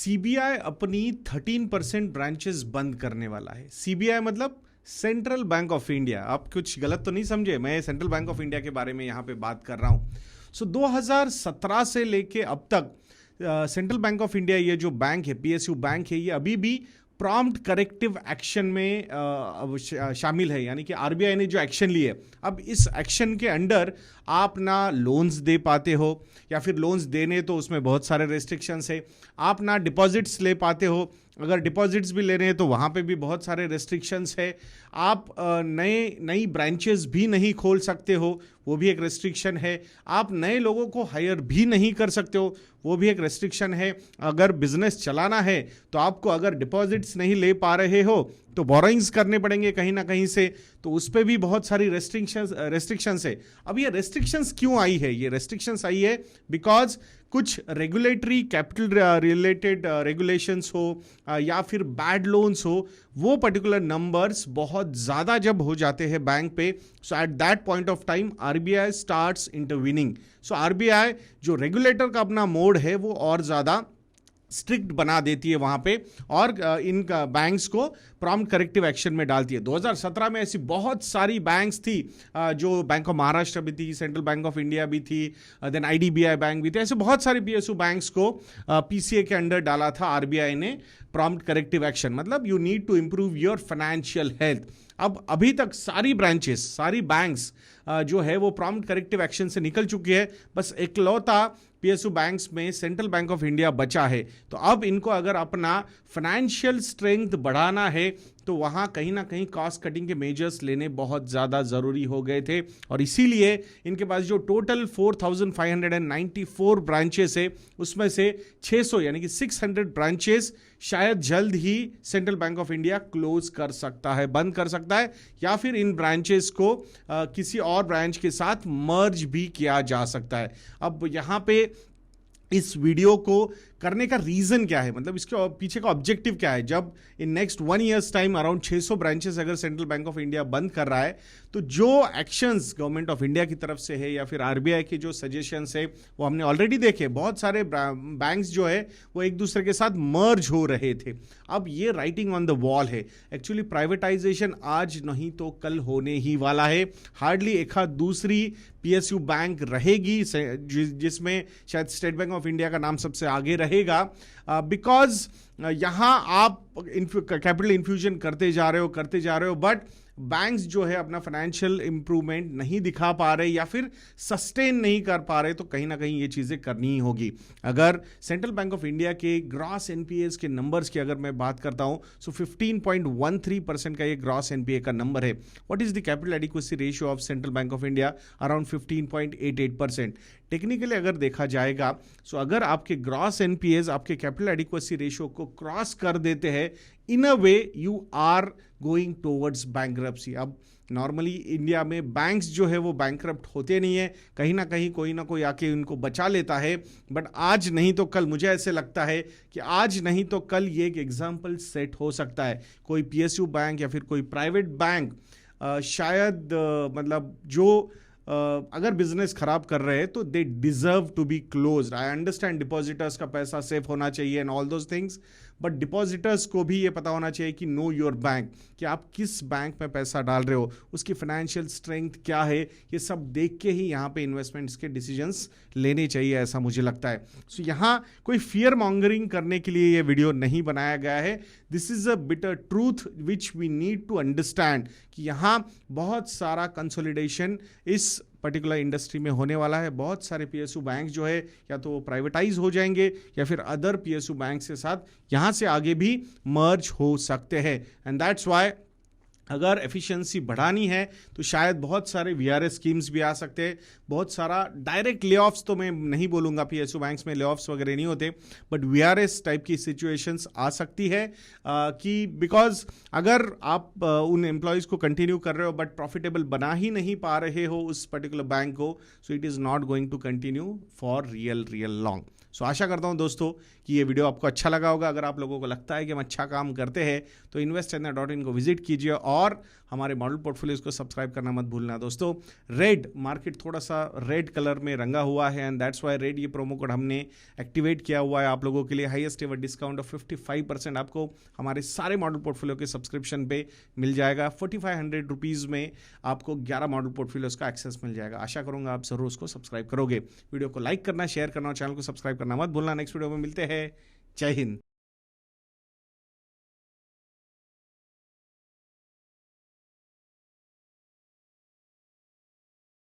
CBI अपनी 13% branches बंद करने वाला है। सीबीआई मतलब सेंट्रल बैंक ऑफ इंडिया। आप कुछ गलत तो नहीं समझे, मैं सेंट्रल बैंक ऑफ इंडिया के बारे में यहाँ पे बात कर रहा हूँ। 2017 से लेके अब तक सेंट्रल बैंक ऑफ इंडिया, ये जो बैंक है, पीएसयू बैंक है, ये अभी भी प्रॉम्प्ट करेक्टिव एक्शन में शामिल है। यानी कि आरबीआई ने जो एक्शन लिए, अब इस एक्शन के अंडर आप ना लोन्स दे पाते हो, या फिर लोन्स देने तो उसमें बहुत सारे रेस्ट्रिक्शंस है। आप ना डिपॉजिट्स ले पाते हो, अगर डिपॉजिट्स भी ले रहे हैं तो वहाँ पे भी बहुत सारे रेस्ट्रिक्शंस है। आप नई ब्रांचेस भी नहीं खोल सकते हो, वो भी एक रेस्ट्रिक्शन है। आप नए लोगों को हायर भी नहीं कर सकते हो, वो भी एक रेस्ट्रिक्शन है। अगर बिजनेस चलाना है तो आपको अगर डिपॉजिट्स नहीं ले पा रहे हो तो बोरोइंग्स करने पड़ेंगे कहीं ना कहीं से, तो उस पर भी बहुत सारी रेस्ट्रिक्शंस है। अब ये रेस्ट्रिक्शंस क्यों आई है? ये रेस्ट्रिक्शंस आई है बिकॉज कुछ रेगुलेटरी कैपिटल रिलेटेड रेगुलेशंस हो या फिर बैड लोन्स हो, वो पर्टिकुलर नंबर्स बहुत ज़्यादा जब हो जाते हैं बैंक पे, so at that point of time RBI starts intervening. So RBI जो रेगुलेटर का अपना मोड है वो और ज़्यादा स्ट्रिक्ट बना देती है वहां पे, और इन बैंक्स को प्रॉम्प्ट करेक्टिव एक्शन में डालती है। 2017 में ऐसी बहुत सारी बैंक्स थी, जो बैंक ऑफ महाराष्ट्र भी थी, सेंट्रल बैंक ऑफ इंडिया भी थी, देन आईडीबीआई बैंक भी थी। ऐसे बहुत सारे पीएसयू बैंक्स को पीसीए के अंडर डाला था आरबीआई ने प्रॉम्प्ट करेक्टिव एक्शन, मतलब you need to improve your financial health. अब अभी तक सारी ब्रांचेस, सारी बैंक्स जो है वो प्रॉम्प्ट करेक्टिव एक्शन से निकल चुकी है। बस एकलौता पीएसयू बैंक्स में सेंट्रल बैंक ऑफ इंडिया बचा है। तो अब इनको अगर अपना फाइनेंशियल स्ट्रेंथ बढ़ाना है तो वहाँ कहीं ना कहीं कॉस्ट कटिंग के मेजर्स लेने बहुत ज़्यादा ज़रूरी हो गए थे, और इसीलिए इनके पास जो टोटल 4594 ब्रांचेस है उसमें से 600 यानी कि 600 ब्रांचेस शायद जल्द ही Central Bank of India close कर सकता है, बंद कर सकता है, या फिर इन ब्रांचेस को किसी और ब्रांच के साथ मर्ज भी किया जा सकता है। अब यहाँ पे इस वीडियो को करने का रीजन क्या है, मतलब इसके पीछे का ऑब्जेक्टिव क्या है? जब in next 1 years time around 600 branches अगर सेंट्रल बैंक ऑफ इंडिया बंद कर रहा है, तो जो एक्शंस गवर्नमेंट ऑफ इंडिया की तरफ से है या फिर आरबीआई के जो सजेशंस है वो हमने ऑलरेडी देखे। बहुत सारे बैंक्स जो है वो एक दूसरे के साथ मर्ज हो रहे थे। अब ये राइटिंग ऑन द वॉल है। एक्चुअली प्राइवेटाइजेशन आज नहीं तो कल होने ही वाला है। हार्डली एक आध दूसरी पीएसयू बैंक रहेगी जिसमें शायद स्टेट बैंक ऑफ इंडिया का नाम सबसे आगे रहेगा, बिकॉज यहां आप कैपिटल इन्फ्यूजन करते जा रहे हो, बट बैंक्स जो है अपना फाइनेंशियल इंप्रूवमेंट नहीं दिखा पा रहे या फिर सस्टेन नहीं कर पा रहे, तो कहीं ना कहीं ये चीज़ें करनी ही होगी। अगर सेंट्रल बैंक ऑफ इंडिया के ग्रॉस एनपीएस के नंबर्स की अगर मैं बात करता हूं, सो 15.13% का ये ग्रॉस एनपीए का नंबर है। What is the capital adequacy ratio of Central Bank of India? Around 15.88%। Technically अगर देखा जाएगा, सो अगर आपके ग्रॉस एनपीएस आपके कैपिटल एडिक्वेसी रेशियो को क्रॉस कर देते हैं, in a way you are going towards bankruptcy. अब नॉर्मली इंडिया में बैंक्स जो है वो बैंकरप्ट होते नहीं है, कहीं ना कहीं कोई ना कोई आके उनको बचा लेता है, बट आज नहीं तो कल, मुझे ऐसे लगता है कि आज नहीं तो कल ये एक एग्जाम्पल सेट हो सकता है। कोई पीएसयू बैंक या फिर कोई प्राइवेट बैंक शायद मतलब जो अगर बिजनेस खराब कर रहे हैं तो they deserve to be closed. I understand depositors का पैसा सेफ होना चाहिए and all those things, but depositors को भी ये पता होना चाहिए कि नो योर बैंक, कि आप किस बैंक में पैसा डाल रहे हो, उसकी फाइनेंशियल स्ट्रेंथ क्या है, ये सब देख के ही यहाँ पे इन्वेस्टमेंट्स के डिसीजंस लेने चाहिए, ऐसा मुझे लगता है। सो यहाँ कोई फियर मॉन्गरिंग करने के लिए ये वीडियो नहीं बनाया गया है। This is a bitter truth which we need to understand कि यहाँ बहुत सारा कंसोलिडेशन इस पर्टिकुलर इंडस्ट्री में होने वाला है। बहुत सारे पीएसयू बैंक जो है या तो वो प्राइवेटाइज हो जाएंगे या फिर अदर पीएसयू बैंक के साथ यहाँ से आगे भी मर्ज हो सकते हैं, एंड दैट्स व्हाई अगर एफिशिएंसी बढ़ानी है तो शायद बहुत सारे वीआरएस स्कीम्स भी आ सकते हैं। बहुत सारा डायरेक्ट लेऑफ्स तो मैं नहीं बोलूँगा, पीएसयू बैंक्स में लेऑफ्स वगैरह नहीं होते, बट वीआरएस टाइप की सिचुएशंस आ सकती है कि बिकॉज अगर आप उन एम्प्लॉयज़ को कंटिन्यू कर रहे हो बट प्रॉफिटेबल बना ही नहीं पा रहे हो उस पर्टिकुलर बैंक को, so it is not going to continue for real long. सो आशा करता हूं दोस्तों कि ये वीडियो आपको अच्छा लगा होगा। अगर आप लोगों को लगता है कि हम अच्छा काम करते हैं तो investindia.in को विजिट कीजिए और हमारे मॉडल पोर्टफोलियोज को सब्सक्राइब करना मत भूलना दोस्तों। रेड मार्केट थोड़ा सा रेड कलर में रंगा हुआ है एंड दैट्स वाई रेड, ये प्रोमो कोड हमने एक्टिवेट किया हुआ है आप लोगों के लिए। हाईएस्ट एवर डिस्काउंट ऑफ 55% आपको हमारे सारे मॉडल पोर्टफोलियो के सब्सक्रिप्शन पे मिल जाएगा। 4500 रुपीज़ में आपको 11 मॉडल पोर्टफोलियोज का एक्सेस मिल जाएगा। आशा करूंगा आप जरूर उसको सब्सक्राइब करोगे। वीडियो को लाइक करना, शेयर करना और चैनल को सब्सक्राइब करना मत भूलना। नेक्स्ट वीडियो में मिलते हैं। जय हिंद।